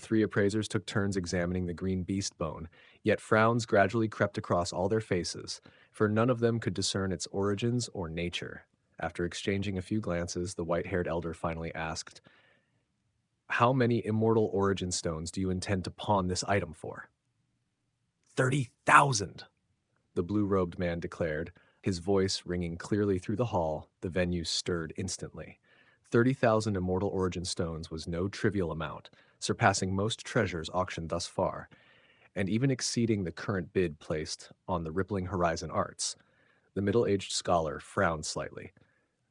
three appraisers took turns examining the green beast bone, yet frowns gradually crept across all their faces, for none of them could discern its origins or nature. After exchanging a few glances, the white-haired elder finally asked, "How many immortal origin stones do you intend to pawn this item for?" 30,000, the blue-robed man declared, his voice ringing clearly through the hall. The venue stirred instantly. 30,000 immortal origin stones was no trivial amount, surpassing most treasures auctioned thus far, and even exceeding the current bid placed on the Rippling Horizon Arts. The middle-aged scholar frowned slightly.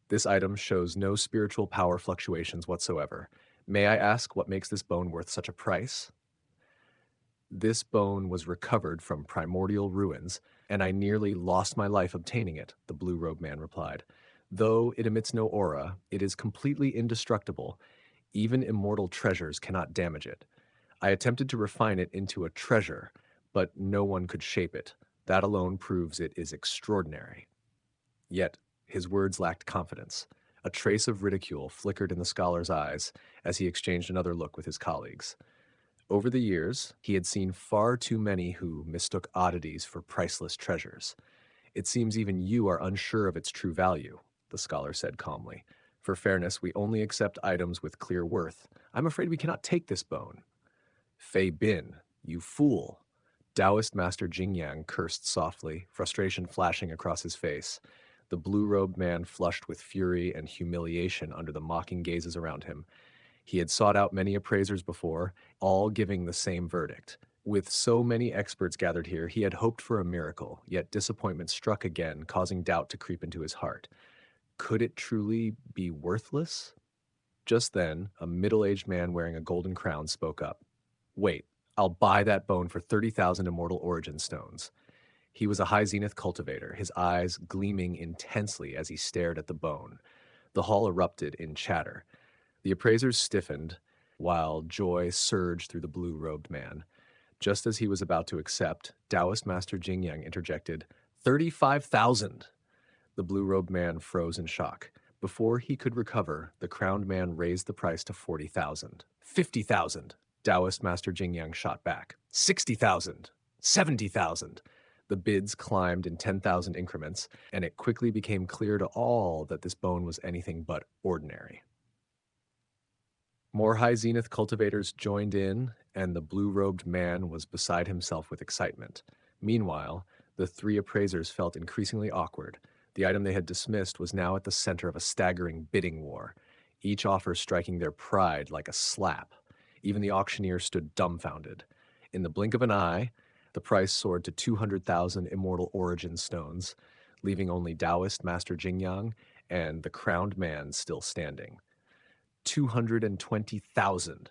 This item shows no spiritual power fluctuations whatsoever. May I ask what makes this bone worth such a price? This bone was recovered from primordial ruins, and I nearly lost my life obtaining it, the blue-robed man replied. Though it emits no aura, it is completely indestructible. Even immortal treasures cannot damage it. I attempted to refine it into a treasure, but no one could shape it. That alone proves it is extraordinary. Yet, his words lacked confidence. A trace of ridicule flickered in the scholar's eyes as he exchanged another look with his colleagues. Over the years, he had seen far too many who mistook oddities for priceless treasures. It seems even you are unsure of its true value, the scholar said calmly. For fairness, we only accept items with clear worth. I'm afraid we cannot take this bone. Fei Bin, you fool! Taoist Master Jingyang cursed softly, frustration flashing across his face. The blue-robed man flushed with fury and humiliation under the mocking gazes around him. He had sought out many appraisers before, all giving the same verdict. With so many experts gathered here, he had hoped for a miracle, yet disappointment struck again, causing doubt to creep into his heart. Could it truly be worthless? Just then, a middle-aged man wearing a golden crown spoke up. Wait, I'll buy that bone for 30,000 immortal origin stones. He was a high zenith cultivator, his eyes gleaming intensely as he stared at the bone. The hall erupted in chatter. The appraisers stiffened, while joy surged through the blue-robed man. Just as he was about to accept, Taoist Master Jingyang interjected, 35,000! The blue-robed man froze in shock. Before he could recover, the crowned man raised the price to 40,000. 50,000! Taoist Master Jingyang shot back. 60,000! 70,000! The bids climbed in 10,000 increments, and it quickly became clear to all that this bone was anything but ordinary. More high zenith cultivators joined in, and the blue-robed man was beside himself with excitement. Meanwhile, the three appraisers felt increasingly awkward. The item they had dismissed was now at the center of a staggering bidding war, each offer striking their pride like a slap. Even the auctioneer stood dumbfounded. In the blink of an eye, the price soared to 200,000 immortal origin stones, leaving only Taoist Master Jingyang and the crowned man still standing. 220,000.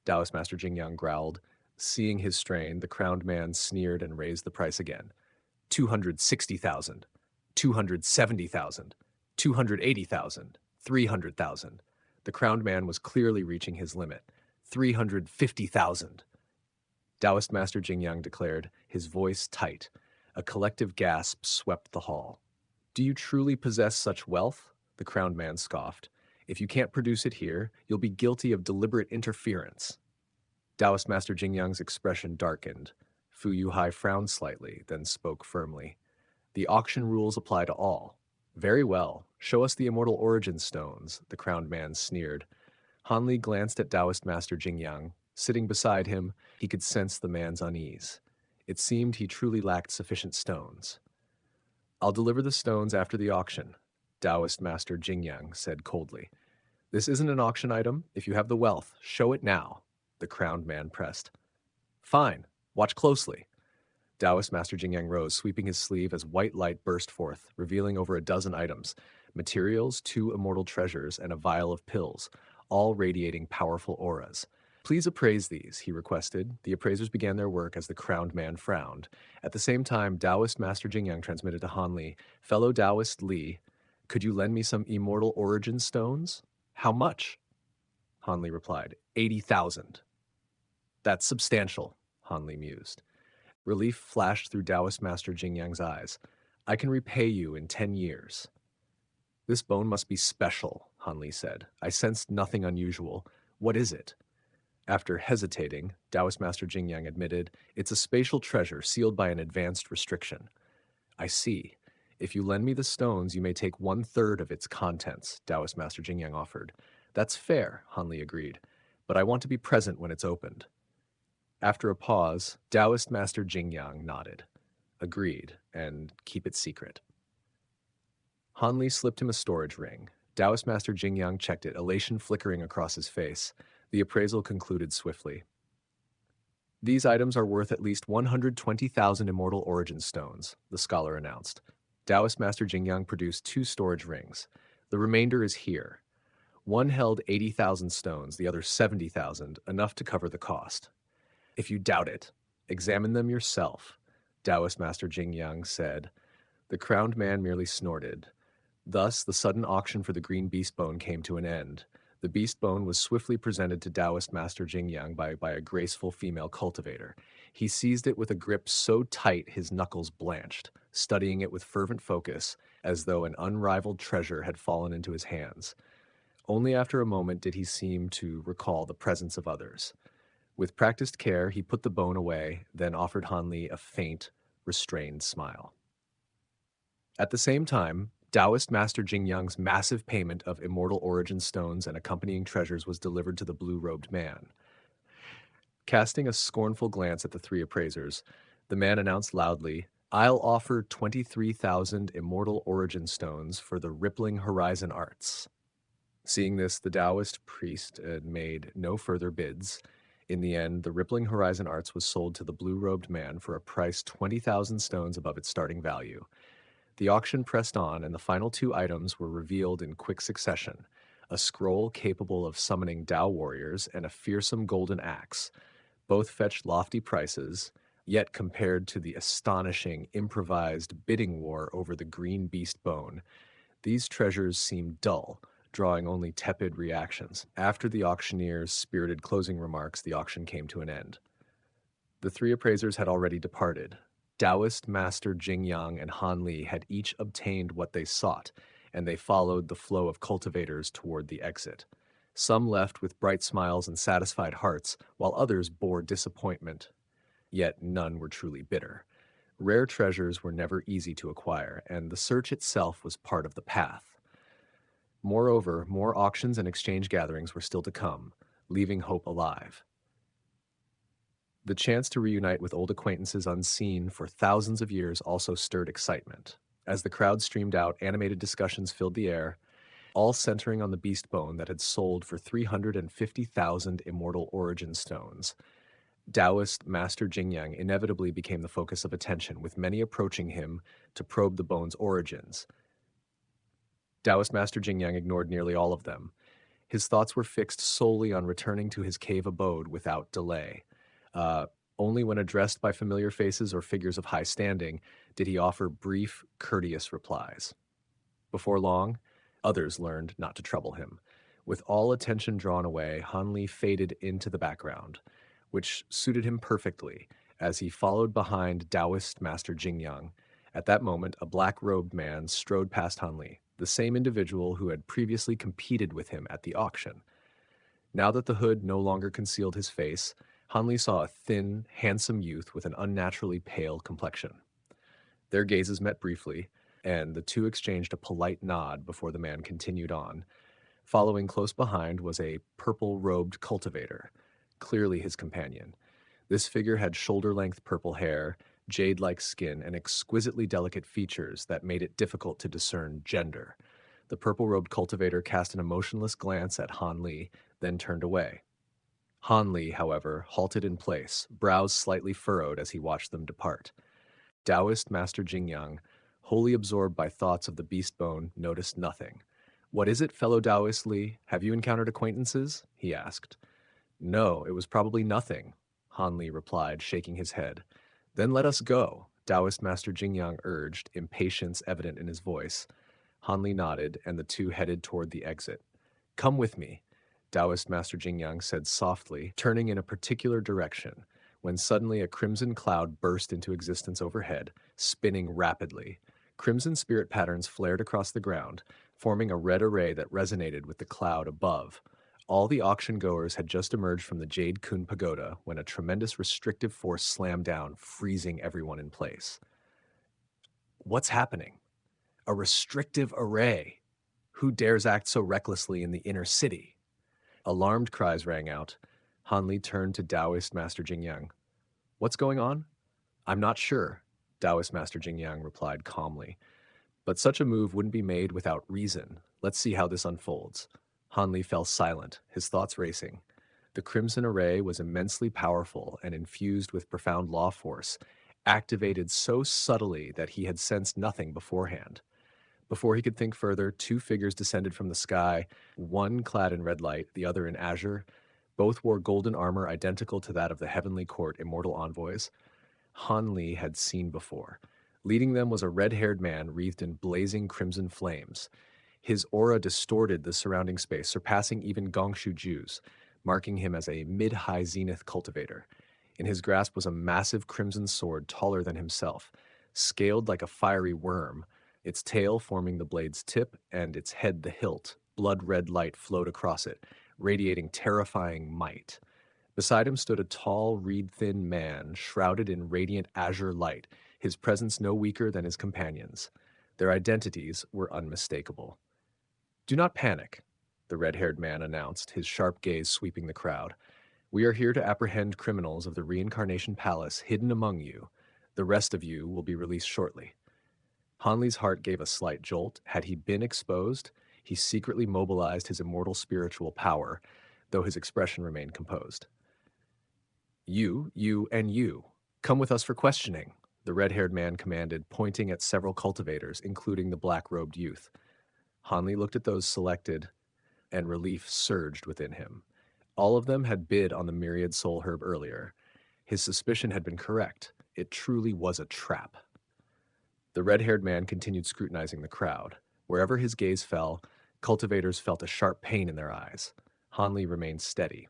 Taoist Master Jingyang growled. Seeing his strain, the crowned man sneered and raised the price again. 260,000. 270,000. 280,000. 300,000. The crowned man was clearly reaching his limit. 350,000. Taoist Master Jingyang declared, his voice tight. A collective gasp swept the hall. Do you truly possess such wealth? The crowned man scoffed. If you can't produce it here, you'll be guilty of deliberate interference. Taoist Master Jingyang's expression darkened. Fu Yuhai frowned slightly, then spoke firmly. The auction rules apply to all. Very well. Show us the immortal origin stones, the crowned man sneered. Hanli glanced at Taoist Master Jingyang. Sitting beside him, he could sense the man's unease. It seemed he truly lacked sufficient stones. I'll deliver the stones after the auction, Taoist Master Jingyang said coldly. This isn't an auction item. If you have the wealth, show it now, the crowned man pressed. Fine. Watch closely. Taoist Master Jingyang rose, sweeping his sleeve as white light burst forth, revealing over a dozen items, materials, 2 immortal treasures, and a vial of pills, all radiating powerful auras. Please appraise these, he requested. The appraisers began their work as the crowned man frowned. At the same time, Taoist Master Jingyang transmitted to Han Li, Fellow Taoist Li, could you lend me some immortal origin stones? How much? Han Li replied, 80,000. That's substantial, Han Li mused. Relief flashed through Taoist Master Jingyang's eyes. I can repay you in 10 years. This bone must be special, Han Li said. I sensed nothing unusual. What is it? After hesitating, Taoist Master Jingyang admitted, "It's a spatial treasure sealed by an advanced restriction." "I see. If you lend me the stones, you may take 1/3 of its contents," Taoist Master Jingyang offered. "That's fair," Hanli agreed, "but I want to be present when it's opened." After a pause, Taoist Master Jingyang nodded. "Agreed, and keep it secret." Hanli slipped him a storage ring. Taoist Master Jingyang checked it, elation flickering across his face. The appraisal concluded swiftly. "These items are worth at least 120,000 Immortal Origin stones," the scholar announced. Taoist Master Jingyang produced 2 storage rings. "The remainder is here." One held 80,000 stones, the other 70,000, enough to cover the cost. "If you doubt it, examine them yourself," Taoist Master Jingyang said. The crowned man merely snorted. Thus, the sudden auction for the green beast bone came to an end. The beast bone was swiftly presented to Taoist Master Jingyang by a graceful female cultivator. He seized it with a grip so tight his knuckles blanched, studying it with fervent focus, as though an unrivaled treasure had fallen into his hands. Only after a moment did he seem to recall the presence of others. With practiced care, he put the bone away, then offered Hanli a faint, restrained smile. At the same time, Taoist Master Jingyang's massive payment of immortal origin stones and accompanying treasures was delivered to the blue-robed man. Casting a scornful glance at the 3 appraisers, the man announced loudly, "I'll offer 23,000 immortal origin stones for the Rippling Horizon Arts." Seeing this, the Taoist priest made no further bids. In the end, the Rippling Horizon Arts was sold to the blue-robed man for a price 20,000 stones above its starting value. The auction pressed on, and the final 2 items were revealed in quick succession: a scroll capable of summoning Tao warriors and a fearsome golden axe. Both fetched lofty prices, yet compared to the astonishing improvised bidding war over the green beast bone, these treasures seemed dull, drawing only tepid reactions. After the auctioneer's spirited closing remarks, the auction came to an end. The 3 appraisers had already departed. Taoist Master Jingyang and Hanli had each obtained what they sought, and they followed the flow of cultivators toward the exit. Some left with bright smiles and satisfied hearts, while others bore disappointment. Yet none were truly bitter. Rare treasures were never easy to acquire, and the search itself was part of the path. Moreover, more auctions and exchange gatherings were still to come, leaving hope alive. The chance to reunite with old acquaintances unseen for thousands of years also stirred excitement. As the crowd streamed out, animated discussions filled the air, all centering on the beast bone that had sold for 350,000 immortal origin stones. Taoist Master Jingyang inevitably became the focus of attention, with many approaching him to probe the bone's origins. Taoist Master Jingyang ignored nearly all of them. His thoughts were fixed solely on returning to his cave abode without delay. Uh, Only when addressed by familiar faces or figures of high standing did he offer brief, courteous replies. Before long, others learned not to trouble him. With all attention drawn away, Hanli faded into the background, which suited him perfectly as he followed behind Taoist Master Jingyang. At that moment, a black-robed man strode past Hanli, the same individual who had previously competed with him at the auction. Now that the hood no longer concealed his face, Hanli saw a thin, handsome youth with an unnaturally pale complexion. Their gazes met briefly, and the 2 exchanged a polite nod before the man continued on. Following close behind was a purple-robed cultivator, clearly his companion. This figure had shoulder-length purple hair, jade-like skin, and exquisitely delicate features that made it difficult to discern gender. The purple-robed cultivator cast an emotionless glance at Hanli, then turned away. Hanli, however, halted in place, brows slightly furrowed as he watched them depart. Taoist Master Jingyang, wholly absorbed by thoughts of the beast bone, noticed nothing. "What is it, fellow Taoist Li? Have you encountered acquaintances?" he asked. "No, it was probably nothing," Hanli replied, shaking his head. "Then let us go," Taoist Master Jingyang urged, impatience evident in his voice. Hanli nodded, and the 2 headed toward the exit. "Come with me," Taoist Master Jingyang said softly, turning in a particular direction, when suddenly a crimson cloud burst into existence overhead, spinning rapidly. Crimson spirit patterns flared across the ground, forming a red array that resonated with the cloud above. All the auction goers had just emerged from the Jade Kun Pagoda when a tremendous restrictive force slammed down, freezing everyone in place. What's happening? A restrictive array. Who dares act so recklessly in the inner city? Alarmed cries rang out. Han Li turned to Taoist Master Jingyang. What's going on? I'm not sure, Taoist Master Jingyang replied calmly. But such a move wouldn't be made without reason. Let's see how this unfolds. Han Li fell silent, his thoughts racing. The Crimson Array was immensely powerful and infused with profound law force, activated so subtly that he had sensed nothing beforehand. Before he could think further, two figures descended from the sky, one clad in red light, the other in azure. Both wore golden armor identical to that of the Heavenly Court Immortal Envoys. Han Li had seen before. Leading them was a red-haired man wreathed in blazing crimson flames. His aura distorted the surrounding space, surpassing even Gongshu Ju's, marking him as a mid-high zenith cultivator. In his grasp was a massive crimson sword taller than himself, scaled like a fiery worm, its tail forming the blade's tip and its head the hilt. Blood-red light flowed across it, radiating terrifying might. Beside him stood a tall, reed-thin man, shrouded in radiant azure light, his presence no weaker than his companions. Their identities were unmistakable. Do not panic, the red-haired man announced, his sharp gaze sweeping the crowd. We are here to apprehend criminals of the Reincarnation Palace hidden among you. The rest of you will be released shortly. Han Li's heart gave a slight jolt. Had he been exposed, he secretly mobilized his immortal spiritual power, though his expression remained composed. You, and you. Come with us for questioning, the red-haired man commanded, pointing at several cultivators, including the black-robed youth. Han Li looked at those selected, and relief surged within him. All of them had bid on the myriad soul herb earlier. His suspicion had been correct. It truly was a trap. The red-haired man continued scrutinizing the crowd. Wherever his gaze fell, cultivators felt a sharp pain in their eyes. Han Li remained steady.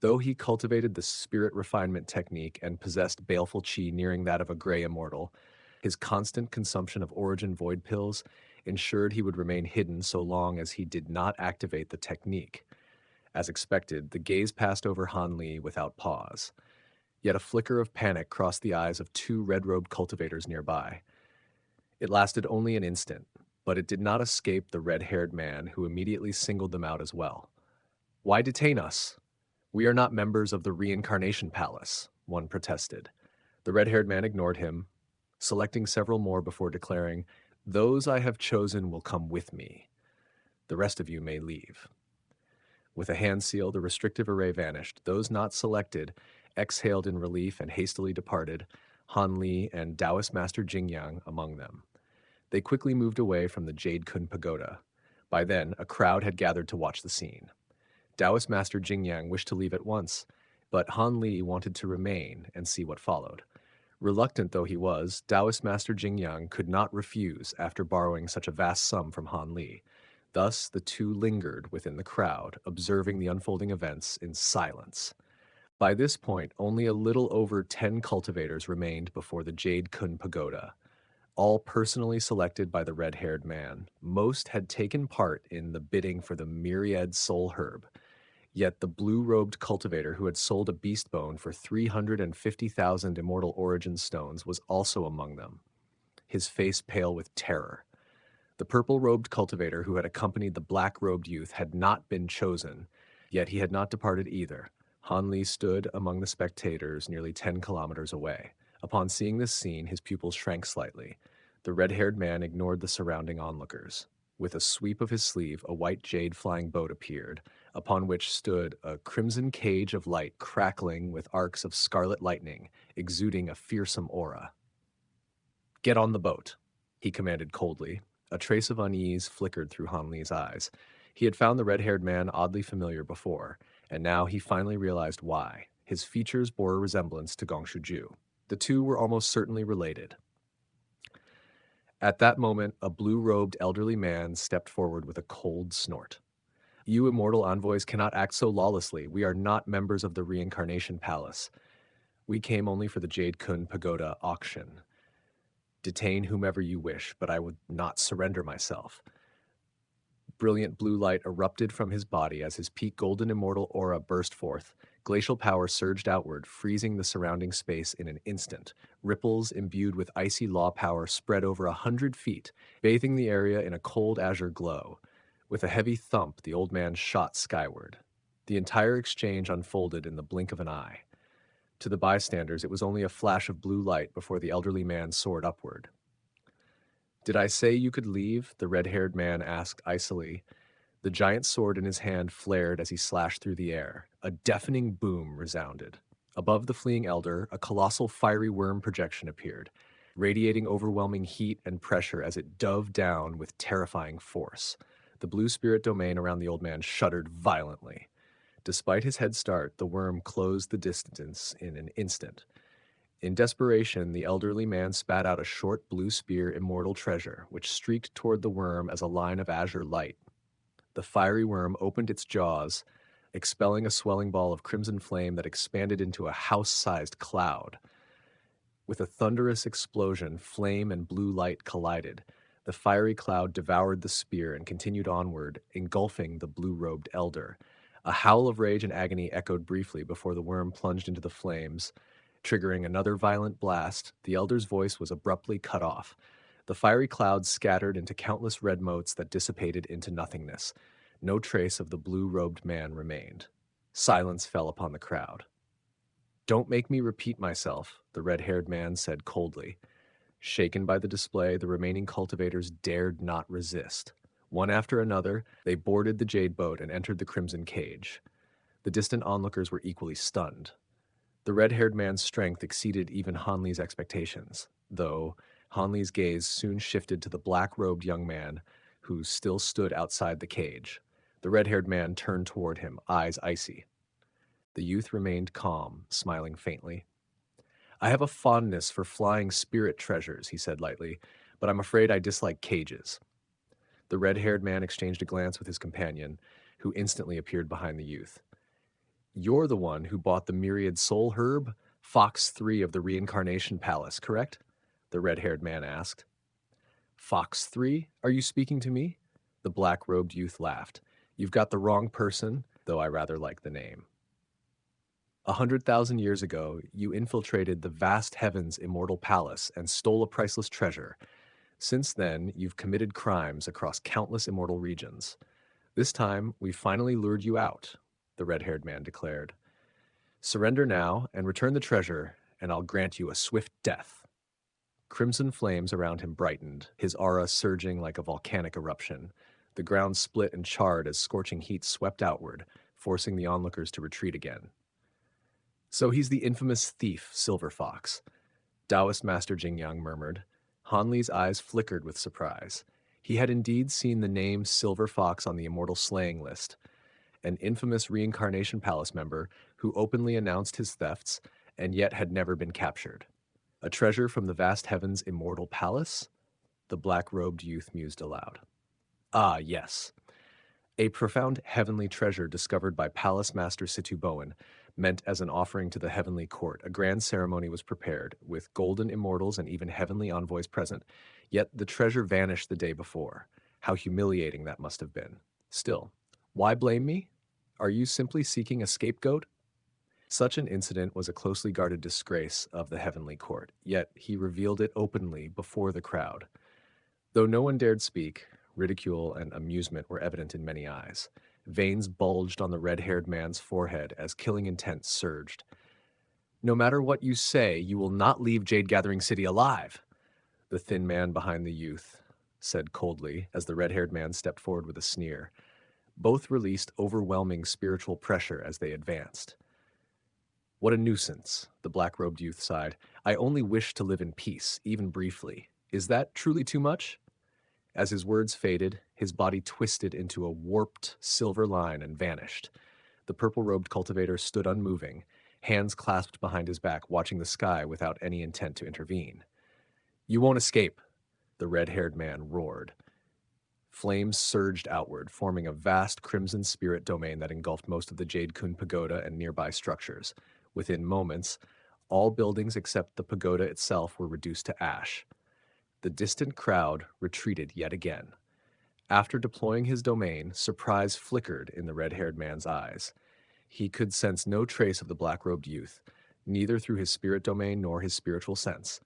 Though he cultivated the spirit refinement technique and possessed baleful chi nearing that of a gray immortal, his constant consumption of origin void pills ensured he would remain hidden so long as he did not activate the technique. As expected, the gaze passed over Han Li without pause. Yet a flicker of panic crossed the eyes of two red-robed cultivators nearby. It lasted only an instant, but it did not escape the red-haired man, who immediately singled them out as well. Why detain us? We are not members of the Reincarnation Palace, one protested. The red-haired man ignored him, selecting several more before declaring, Those I have chosen will come with me. The rest of you may leave. With a hand seal, the restrictive array vanished. Those not selected exhaled in relief and hastily departed, Han Li and Taoist Master Jingyang among them. They quickly moved away from the Jade Kun Pagoda. By then, a crowd had gathered to watch the scene. Taoist Master Jingyang wished to leave at once, but Han Li wanted to remain and see what followed. Reluctant though he was, Taoist Master Jingyang could not refuse after borrowing such a vast sum from Han Li. Thus, the two lingered within the crowd, observing the unfolding events in silence. By this point, only a little over 10 cultivators remained before the Jade Kun Pagoda, all personally selected by the red-haired man. Most had taken part in the bidding for the myriad soul herb. Yet the blue-robed cultivator who had sold a beast bone for 350,000 immortal origin stones was also among them, his face pale with terror. The purple-robed cultivator who had accompanied the black-robed youth had not been chosen, yet he had not departed either. Han Li stood among the spectators nearly 10 kilometers away. Upon seeing this scene, his pupils shrank slightly. The red-haired man ignored the surrounding onlookers. With a sweep of his sleeve, a white jade flying boat appeared, upon which stood a crimson cage of light crackling with arcs of scarlet lightning, exuding a fearsome aura. Get on the boat, he commanded coldly. A trace of unease flickered through Han Li's eyes. He had found the red-haired man oddly familiar before, and now he finally realized why. His features bore a resemblance to Gongshu Ju. The two were almost certainly related. At that moment, a blue-robed elderly man stepped forward with a cold snort. You immortal envoys cannot act so lawlessly. We are not members of the Reincarnation Palace. We came only for the Jade Kun Pagoda auction. Detain whomever you wish, but I would not surrender myself. Brilliant blue light erupted from his body as his peak golden immortal aura burst forth. Glacial power surged outward, freezing the surrounding space in an instant. Ripples imbued with icy law power spread over 100 feet, bathing the area in a cold azure glow. With a heavy thump, the old man shot skyward. The entire exchange unfolded in the blink of an eye. To the bystanders, it was only a flash of blue light before the elderly man soared upward. "Did I say you could leave?" the red-haired man asked icily. The giant sword in his hand flared as he slashed through the air. A deafening boom resounded. Above the fleeing elder, a colossal fiery worm projection appeared, radiating overwhelming heat and pressure as it dove down with terrifying force. The blue spirit domain around the old man shuddered violently. Despite his head start, the worm closed the distance in an instant. In desperation, the elderly man spat out a short blue spear immortal treasure, which streaked toward the worm as a line of azure light. The fiery worm opened its jaws, expelling a swelling ball of crimson flame that expanded into a house-sized cloud. With a thunderous explosion, flame and blue light collided. The fiery cloud devoured the spear and continued onward, engulfing the blue-robed elder. A howl of rage and agony echoed briefly before the worm plunged into the flames. Triggering another violent blast, the elder's voice was abruptly cut off. The fiery clouds scattered into countless red motes that dissipated into nothingness. No trace of the blue-robed man remained. Silence fell upon the crowd. "Don't make me repeat myself," the red-haired man said coldly. Shaken by the display, the remaining cultivators dared not resist. One after another, they boarded the jade boat and entered the crimson cage. The distant onlookers were equally stunned. The red-haired man's strength exceeded even Hanli's expectations, though Hanli's gaze soon shifted to the black-robed young man who still stood outside the cage. The red-haired man turned toward him, eyes icy. The youth remained calm, smiling faintly. "I have a fondness for flying spirit treasures," he said lightly, "but I'm afraid I dislike cages." The red-haired man exchanged a glance with his companion, who instantly appeared behind the youth. "You're the one who bought the myriad soul herb, Fox 3 of the Reincarnation Palace, correct?" the red-haired man asked. "Fox 3? Are you speaking to me?" The black-robed youth laughed. "You've got the wrong person, though I rather like the name. 100,000 years ago, you infiltrated the vast heavens' immortal palace and stole a priceless treasure. Since then, you've committed crimes across countless immortal regions. This time, we finally lured you out," the red-haired man declared. "Surrender now and return the treasure, and I'll grant you a swift death." Crimson flames around him brightened, his aura surging like a volcanic eruption. The ground split and charred as scorching heat swept outward, forcing the onlookers to retreat again. "So he's the infamous thief, Silver Fox," Taoist Master Jingyang murmured. Hanli's eyes flickered with surprise. He had indeed seen the name Silver Fox on the immortal slaying list, an infamous Reincarnation Palace member who openly announced his thefts and yet had never been captured. A treasure from the vast heavens' immortal palace? The black-robed youth mused aloud. "Ah, yes. A profound heavenly treasure discovered by Palace Master Situ Bowen, meant as an offering to the heavenly court. A grand ceremony was prepared, with golden immortals and even heavenly envoys present. Yet the treasure vanished the day before. How humiliating that must have been. Still, why blame me? Are you simply seeking a scapegoat?" Such an incident was a closely guarded disgrace of the heavenly court, yet he revealed it openly before the crowd. Though no one dared speak, ridicule and amusement were evident in many eyes. Veins bulged on the red-haired man's forehead as killing intent surged. "No matter what you say, you will not leave Jade Gathering City alive," the thin man behind the youth said coldly as the red-haired man stepped forward with a sneer. Both released overwhelming spiritual pressure as they advanced. "What a nuisance," the black-robed youth sighed. "I only wish to live in peace, even briefly. Is that truly too much?" As his words faded, his body twisted into a warped silver line and vanished. The purple-robed cultivator stood unmoving, hands clasped behind his back, watching the sky without any intent to intervene. "You won't escape," the red-haired man roared. Flames surged outward, forming a vast crimson spirit domain that engulfed most of the Jade Kun Pagoda and nearby structures. Within moments, all buildings except the pagoda itself were reduced to ash. The distant crowd retreated yet again. After deploying his domain, surprise flickered in the red-haired man's eyes. He could sense no trace of the black-robed youth, neither through his spirit domain nor his spiritual sense.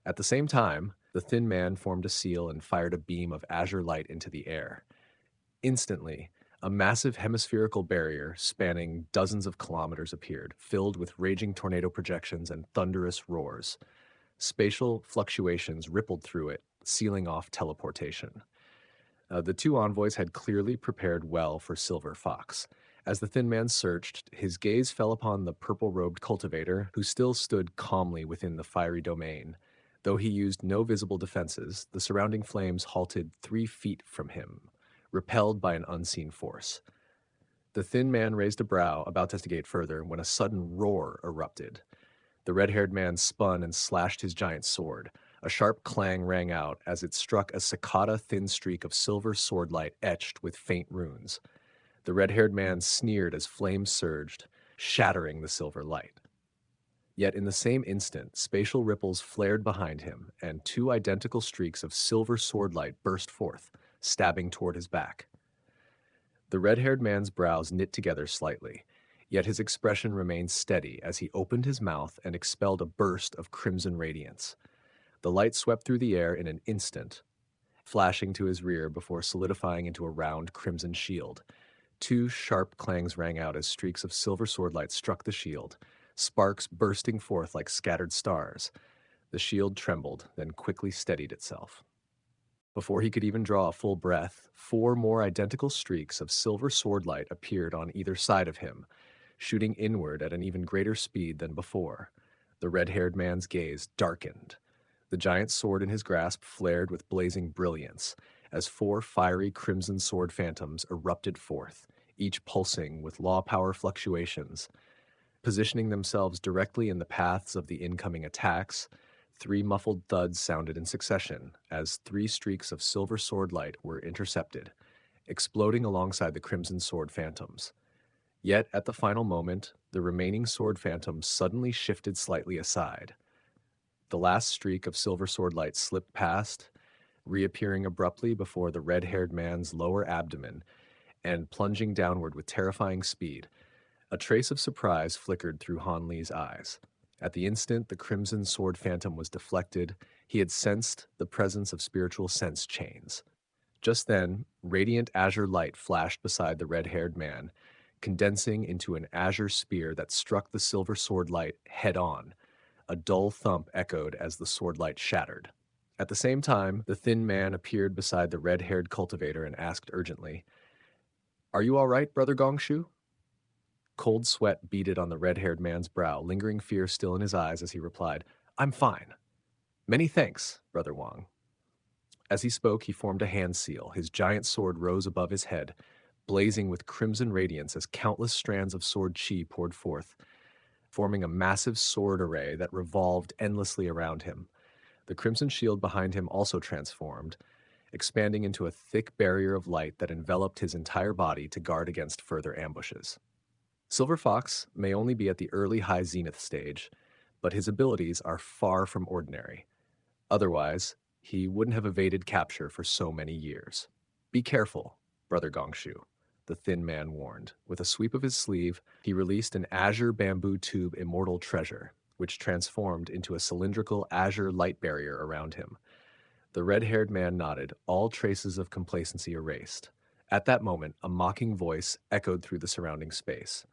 At the same time, the thin man formed a seal and fired a beam of azure light into the air. Instantly, a massive hemispherical barrier spanning dozens of kilometers appeared, filled with raging tornado projections and thunderous roars. Spatial fluctuations rippled through it, sealing off teleportation. The two envoys had clearly prepared well for Silver Fox. As the thin man searched, his gaze fell upon the purple-robed cultivator, who still stood calmly within the fiery domain. Though he used no visible defenses, the surrounding flames halted 3 feet from him, repelled by an unseen force. The thin man raised a brow, about to investigate further, when a sudden roar erupted. The red-haired man spun and slashed his giant sword. A sharp clang rang out as it struck a cicada-thin streak of silver swordlight etched with faint runes. The red-haired man sneered as flames surged, shattering the silver light. Yet in the same instant, spatial ripples flared behind him, and 2 identical streaks of silver swordlight burst forth, stabbing toward his back. The red-haired man's brows knit together slightly, yet his expression remained steady as he opened his mouth and expelled a burst of crimson radiance. The light swept through the air in an instant, flashing to his rear before solidifying into a round crimson shield. 2 sharp clangs rang out as streaks of silver swordlight struck the shield, sparks bursting forth like scattered stars. The shield trembled, then quickly steadied itself. Before he could even draw a full breath, 4 more identical streaks of silver swordlight appeared on either side of him, shooting inward at an even greater speed than before. The red-haired man's gaze darkened. The giant sword in his grasp flared with blazing brilliance as 4 fiery crimson sword phantoms erupted forth, each pulsing with law power fluctuations. Positioning themselves directly in the paths of the incoming attacks, 3 muffled thuds sounded in succession as 3 streaks of silver sword light were intercepted, exploding alongside the crimson sword phantoms. Yet at the final moment, the remaining sword phantoms suddenly shifted slightly aside. The last streak of silver sword light slipped past, reappearing abruptly before the red-haired man's lower abdomen and plunging downward with terrifying speed. A trace of surprise flickered through Han Li's eyes. At the instant the crimson sword phantom was deflected, he had sensed the presence of spiritual sense chains. Just then, radiant azure light flashed beside the red-haired man, condensing into an azure spear that struck the silver sword light head-on. A dull thump echoed as the sword light shattered. At the same time, the thin man appeared beside the red-haired cultivator and asked urgently, "Are you all right, Brother Gongshu?" Cold sweat beaded on the red-haired man's brow, lingering fear still in his eyes as he replied, "I'm fine. Many thanks, Brother Wang." As he spoke, he formed a hand seal. His giant sword rose above his head, blazing with crimson radiance as countless strands of sword chi poured forth, forming a massive sword array that revolved endlessly around him. The crimson shield behind him also transformed, expanding into a thick barrier of light that enveloped his entire body to guard against further ambushes. Silver Fox may only be at the early high zenith stage, but his abilities are far from ordinary. Otherwise, he wouldn't have evaded capture for so many years. "Be careful, Brother Gongshu," the thin man warned. With a sweep of his sleeve, he released an azure bamboo tube immortal treasure, which transformed into a cylindrical azure light barrier around him. The red-haired man nodded, all traces of complacency erased. At that moment, a mocking voice echoed through the surrounding space.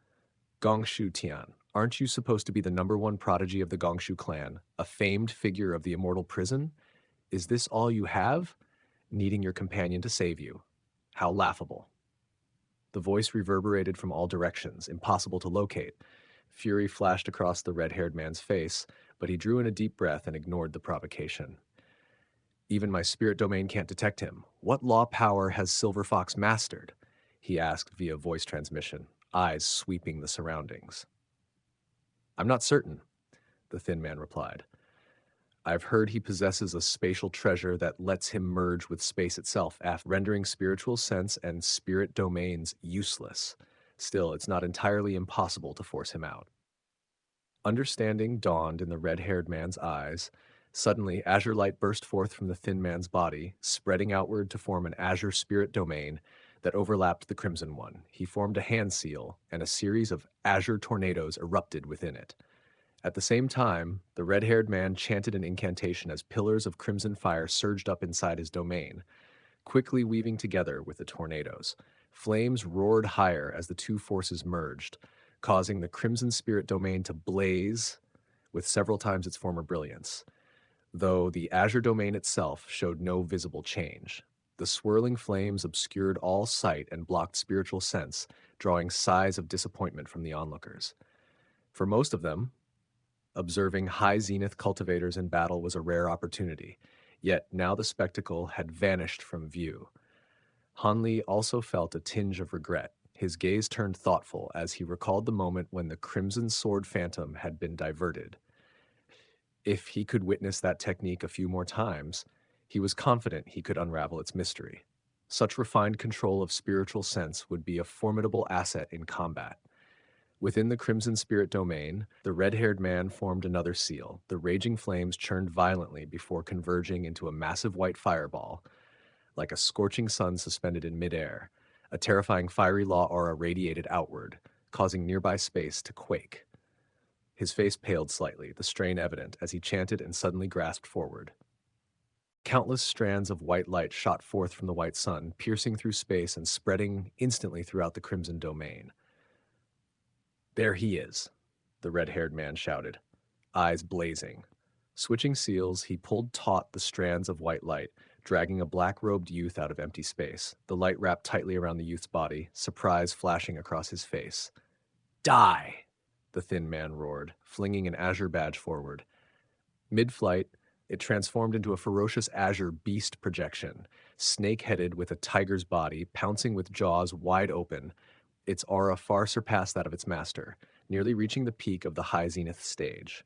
"Gongshu Tian, aren't you supposed to be the #1 prodigy of the Gongshu clan, a famed figure of the immortal prison? Is this all you have? Needing your companion to save you. How laughable." The voice reverberated from all directions, impossible to locate. Fury flashed across the red-haired man's face, but he drew in a deep breath and ignored the provocation. "Even my spirit domain can't detect him. What law power has Silver Fox mastered?" he asked via voice transmission, eyes sweeping the surroundings. "I'm not certain," the thin man replied. "I've heard he possesses a spatial treasure that lets him merge with space itself, after rendering spiritual sense and spirit domains useless. Still, it's not entirely impossible to force him out." Understanding dawned in the red-haired man's eyes. Suddenly, azure light burst forth from the thin man's body, spreading outward to form an azure spirit domain that overlapped the crimson one. He formed a hand seal, and a series of azure tornadoes erupted within it. At the same time, the red-haired man chanted an incantation as pillars of crimson fire surged up inside his domain, quickly weaving together with the tornadoes. Flames roared higher as the two forces merged, causing the crimson spirit domain to blaze with several times its former brilliance, though the azure domain itself showed no visible change. The swirling flames obscured all sight and blocked spiritual sense, drawing sighs of disappointment from the onlookers. For most of them, observing high zenith cultivators in battle was a rare opportunity, yet now the spectacle had vanished from view. Hanli also felt a tinge of regret. His gaze turned thoughtful as he recalled the moment when the Crimson Sword Phantom had been diverted. If he could witness that technique a few more times, he was confident he could unravel its mystery. Such refined control of spiritual sense would be a formidable asset in combat. Within the Crimson Spirit domain, the red-haired man formed another seal. The raging flames churned violently before converging into a massive white fireball, like a scorching sun suspended in midair. A terrifying fiery law aura radiated outward, causing nearby space to quake. His face paled slightly, the strain evident, as he chanted and suddenly grasped forward. Countless strands of white light shot forth from the white sun, piercing through space and spreading instantly throughout the crimson domain. "There he is," the red-haired man shouted, eyes blazing. Switching seals, he pulled taut the strands of white light, dragging a black-robed youth out of empty space. The light wrapped tightly around the youth's body, surprise flashing across his face. "Die!" the thin man roared, flinging an azure badge forward. Mid-flight, it transformed into a ferocious azure beast projection, snake-headed with a tiger's body, pouncing with jaws wide open. Its aura far surpassed that of its master, nearly reaching the peak of the high zenith stage.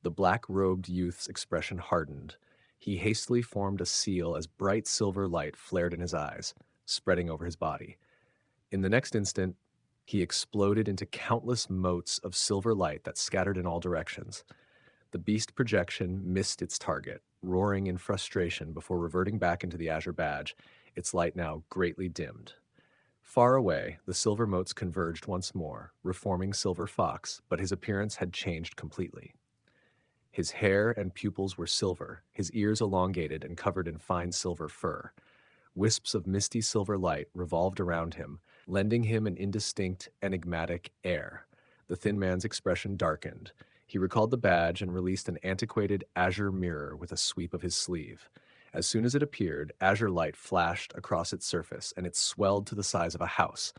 The black-robed youth's expression hardened. He hastily formed a seal as bright silver light flared in his eyes, spreading over his body. In the next instant, he exploded into countless motes of silver light that scattered in all directions. The beast projection missed its target, roaring in frustration before reverting back into the azure badge, its light now greatly dimmed. Far away, the silver motes converged once more, reforming Silver Fox, but his appearance had changed completely. His hair and pupils were silver, his ears elongated and covered in fine silver fur. Wisps of misty silver light revolved around him, lending him an indistinct, enigmatic air. The thin man's expression darkened. He recalled the badge and released an antiquated azure mirror with a sweep of his sleeve. As soon as it appeared, azure light flashed across its surface, and it swelled to the size of a house.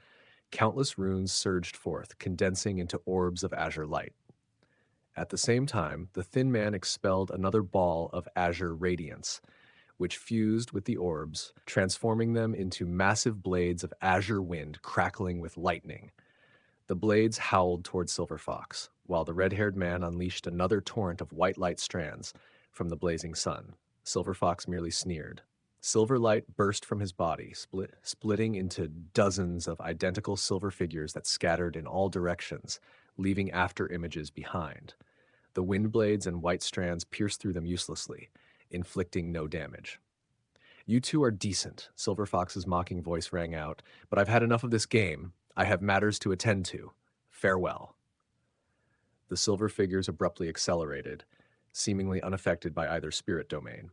Countless runes surged forth, condensing into orbs of azure light. At the same time, the thin man expelled another ball of azure radiance, which fused with the orbs, transforming them into massive blades of azure wind crackling with lightning. The blades howled toward Silver Fox, while the red-haired man unleashed another torrent of white light strands from the blazing sun. Silver Fox merely sneered. Silver light burst from his body, splitting into dozens of identical silver figures that scattered in all directions, leaving after images behind. The wind blades and white strands pierced through them uselessly, inflicting no damage. "You two are decent," Silver Fox's mocking voice rang out, "but I've had enough of this game. I have matters to attend to. Farewell." The silver figures abruptly accelerated, seemingly unaffected by either spirit domain.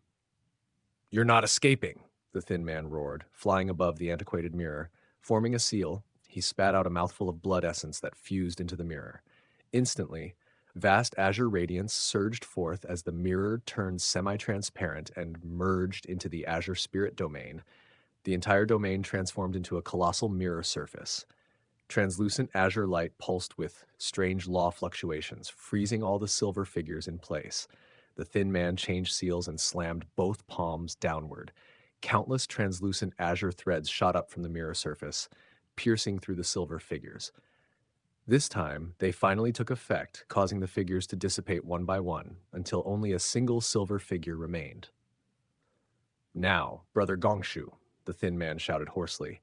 "You're not escaping," the thin man roared, flying above the antiquated mirror. Forming a seal, he spat out a mouthful of blood essence that fused into the mirror. Instantly, vast azure radiance surged forth as the mirror turned semi-transparent and merged into the azure spirit domain. The entire domain transformed into a colossal mirror surface. Translucent azure light pulsed with strange law fluctuations, freezing all the silver figures in place. The thin man changed seals and slammed both palms downward. Countless translucent azure threads shot up from the mirror surface, piercing through the silver figures. This time, they finally took effect, causing the figures to dissipate one by one, until only a single silver figure remained. "Now, Brother Gongshu," the thin man shouted hoarsely.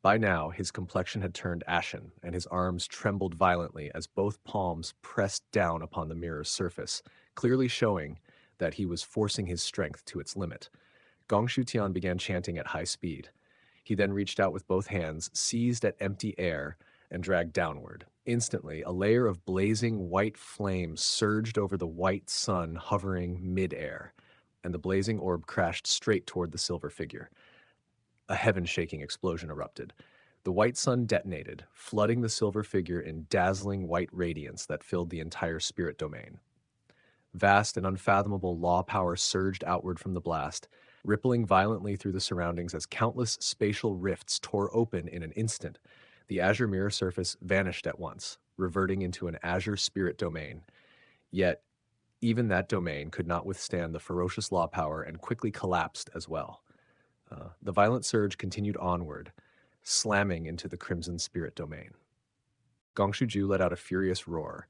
By now, his complexion had turned ashen, and his arms trembled violently as both palms pressed down upon the mirror's surface, clearly showing that he was forcing his strength to its limit. Gong Tian began chanting at high speed. He then reached out with both hands, seized at empty air, and dragged downward. Instantly, a layer of blazing white flame surged over the white sun hovering mid-air, and the blazing orb crashed straight toward the silver figure. A heaven-shaking explosion erupted. The white sun detonated, flooding the silver figure in dazzling white radiance that filled the entire spirit domain. Vast and unfathomable law power surged outward from the blast, rippling violently through the surroundings as countless spatial rifts tore open in an instant. The azure mirror surface vanished at once, reverting into an azure spirit domain. Yet, even that domain could not withstand the ferocious law power and quickly collapsed as well. The violent surge continued onward, slamming into the crimson spirit domain. Gong Shuju let out a furious roar,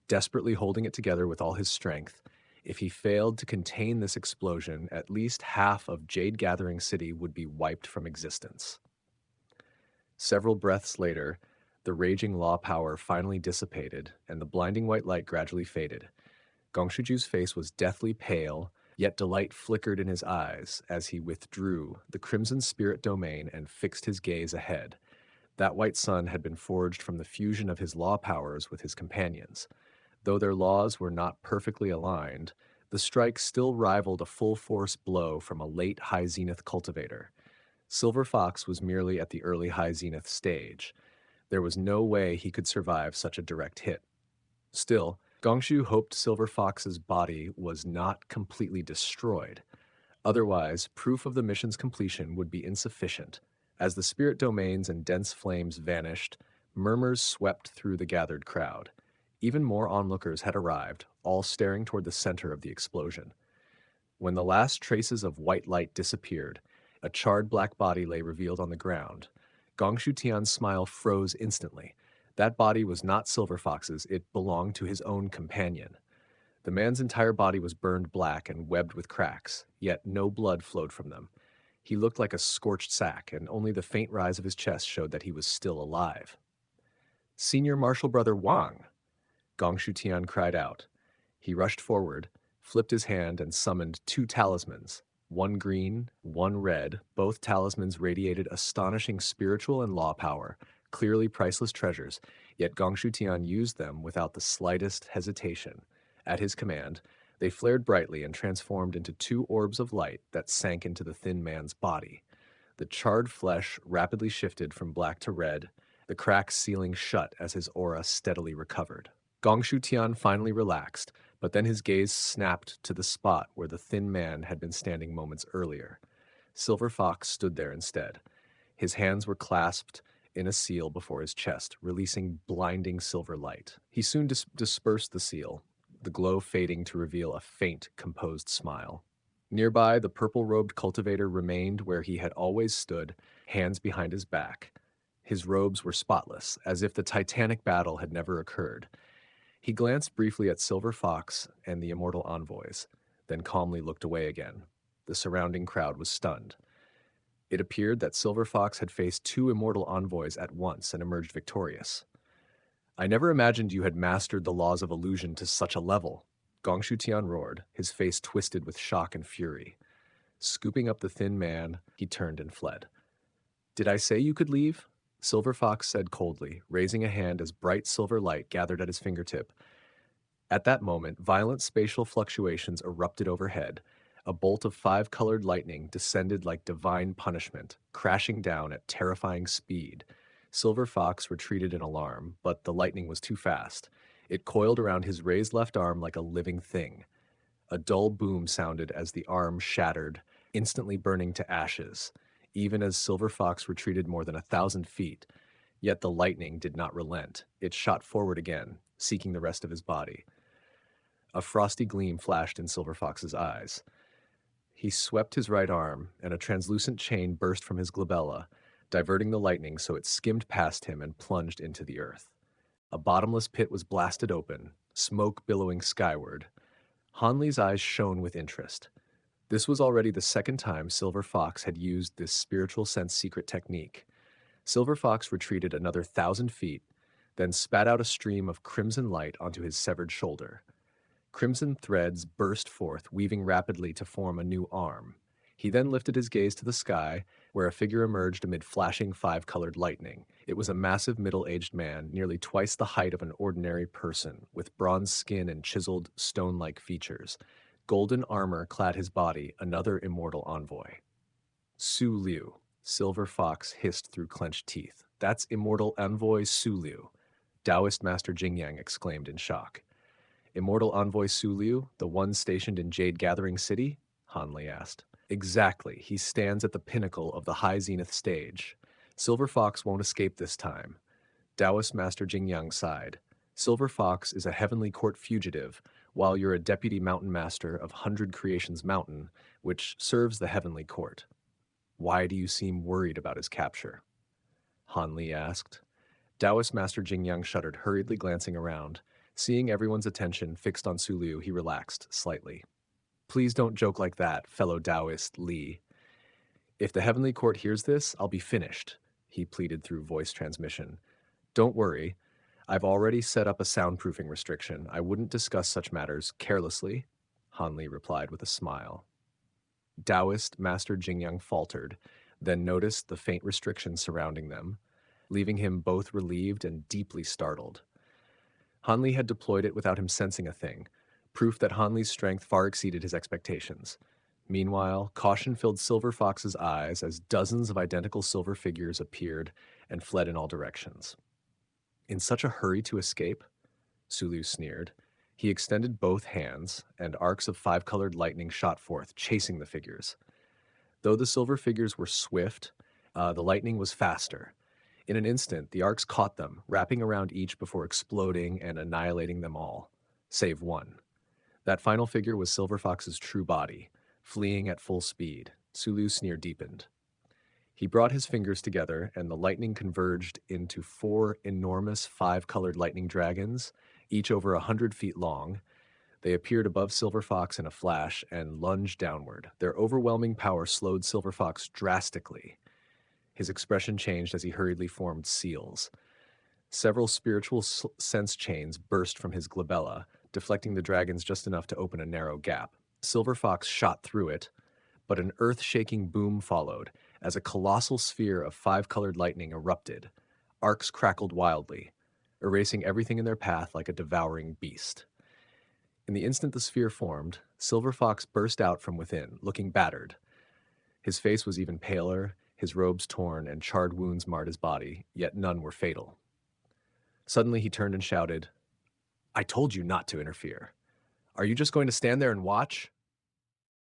desperately holding it together with all his strength. If he failed to contain this explosion, at least half of Jade Gathering City would be wiped from existence. Several breaths later, the raging law power finally dissipated, and the blinding white light gradually faded. Gong Shuju's face was deathly pale, yet delight flickered in his eyes as he withdrew the crimson spirit domain and fixed his gaze ahead. That white sun had been forged from the fusion of his law powers with his companions. Though their laws were not perfectly aligned, the strike still rivaled a full-force blow from a late high zenith cultivator. Silver Fox was merely at the early high zenith stage. There was no way he could survive such a direct hit. Still, Gongshu hoped Silver Fox's body was not completely destroyed. Otherwise, proof of the mission's completion would be insufficient. As the spirit domains and dense flames vanished, murmurs swept through the gathered crowd. Even more onlookers had arrived, all staring toward the center of the explosion. When the last traces of white light disappeared, a charred black body lay revealed on the ground. Gong Tian's smile froze instantly. That body was not Silver Fox's, it belonged to his own companion. The man's entire body was burned black and webbed with cracks, yet no blood flowed from them. He looked like a scorched sack, and only the faint rise of his chest showed that he was still alive. "Senior Marshal Brother Wang!" Gong Tian cried out. He rushed forward, flipped his hand, and summoned two talismans, one green, one red. Both talismans radiated astonishing spiritual and law power, clearly priceless treasures, yet Gong Tian used them without the slightest hesitation. At his command, they flared brightly and transformed into two orbs of light that sank into the thin man's body. The charred flesh rapidly shifted from black to red, the cracks sealing shut as his aura steadily recovered. Gong Tian finally relaxed, but then his gaze snapped to the spot where the thin man had been standing moments earlier. Silver Fox stood there instead. His hands were clasped in a seal before his chest, releasing blinding silver light. He soon dispersed the seal, the glow fading to reveal a faint, composed smile. Nearby, the purple-robed cultivator remained where he had always stood, hands behind his back. His robes were spotless, as if the titanic battle had never occurred. He glanced briefly at Silver Fox and the immortal envoys, then calmly looked away again. The surrounding crowd was stunned. It appeared that Silver Fox had faced two immortal envoys at once and emerged victorious. "I never imagined you had mastered the laws of illusion to such a level," Gong Tian roared, his face twisted with shock and fury. Scooping up the thin man, he turned and fled. "Did I say you could leave?" Silver Fox said coldly, raising a hand as bright silver light gathered at his fingertip. At that moment, violent spatial fluctuations erupted overhead. A bolt of five-colored lightning descended like divine punishment, crashing down at terrifying speed. Silver Fox retreated in alarm, but the lightning was too fast. It coiled around his raised left arm like a living thing. A dull boom sounded as the arm shattered, instantly burning to ashes, even as Silver Fox retreated more than 1,000 feet. Yet the lightning did not relent. It shot forward again, seeking the rest of his body. A frosty gleam flashed in Silver Fox's eyes. He swept his right arm, and a translucent chain burst from his glabella, diverting the lightning so it skimmed past him and plunged into the earth. A bottomless pit was blasted open, smoke billowing skyward. Hanli's eyes shone with interest. This was already the second time Silver Fox had used this spiritual sense secret technique. Silver Fox retreated another 1,000 feet, then spat out a stream of crimson light onto his severed shoulder. Crimson threads burst forth, weaving rapidly to form a new arm. He then lifted his gaze to the sky, where a figure emerged amid flashing five-colored lightning. It was a massive middle-aged man, nearly twice the height of an ordinary person, with bronze skin and chiseled, stone-like features. Golden armor clad his body, another immortal envoy. Sulu, Silver Fox hissed through clenched teeth. That's Immortal Envoy Sulu, Taoist Master Jingyang exclaimed in shock. Immortal Envoy Sulu, the one stationed in Jade Gathering City? Hanli asked. Exactly. He stands at the pinnacle of the high zenith stage. Silver Fox won't escape this time. Taoist Master Jingyang sighed. Silver Fox is a heavenly court fugitive, while you're a deputy mountain master of Hundred Creations Mountain, which serves the heavenly court. Why do you seem worried about his capture? Hanli asked. Taoist Master Jingyang shuddered, hurriedly glancing around. Seeing everyone's attention fixed on Sulu, he relaxed slightly. Please don't joke like that, fellow Taoist Li. If the Heavenly Court hears this, I'll be finished, he pleaded through voice transmission. Don't worry. I've already set up a soundproofing restriction. I wouldn't discuss such matters carelessly, Hanli replied with a smile. Taoist Master Jingyang faltered, then noticed the faint restriction surrounding them, leaving him both relieved and deeply startled. Hanli had deployed it without him sensing a thing, proof that Hanli's strength far exceeded his expectations. Meanwhile, caution filled Silver Fox's eyes as dozens of identical silver figures appeared and fled in all directions. In such a hurry to escape? Sulu sneered. He extended both hands, and arcs of five-colored lightning shot forth, chasing the figures. Though the silver figures were swift, the lightning was faster. In an instant, the arcs caught them, wrapping around each before exploding and annihilating them all, save one. That final figure was Silver Fox's true body, fleeing at full speed. Sulu's sneer deepened. He brought his fingers together, and the lightning converged into four enormous five-colored lightning dragons, each over 100 feet long. They appeared above Silver Fox in a flash and lunged downward. Their overwhelming power slowed Silver Fox drastically. His expression changed as he hurriedly formed seals. Several spiritual sense chains burst from his glabella, deflecting the dragons just enough to open a narrow gap. Silver Fox shot through it, but an earth-shaking boom followed as a colossal sphere of five-colored lightning erupted. Arcs crackled wildly, erasing everything in their path like a devouring beast. In the instant the sphere formed, Silver Fox burst out from within, looking battered. His face was even paler, his robes torn, and charred wounds marred his body, yet none were fatal. Suddenly he turned and shouted, I told you not to interfere. Are you just going to stand there and watch?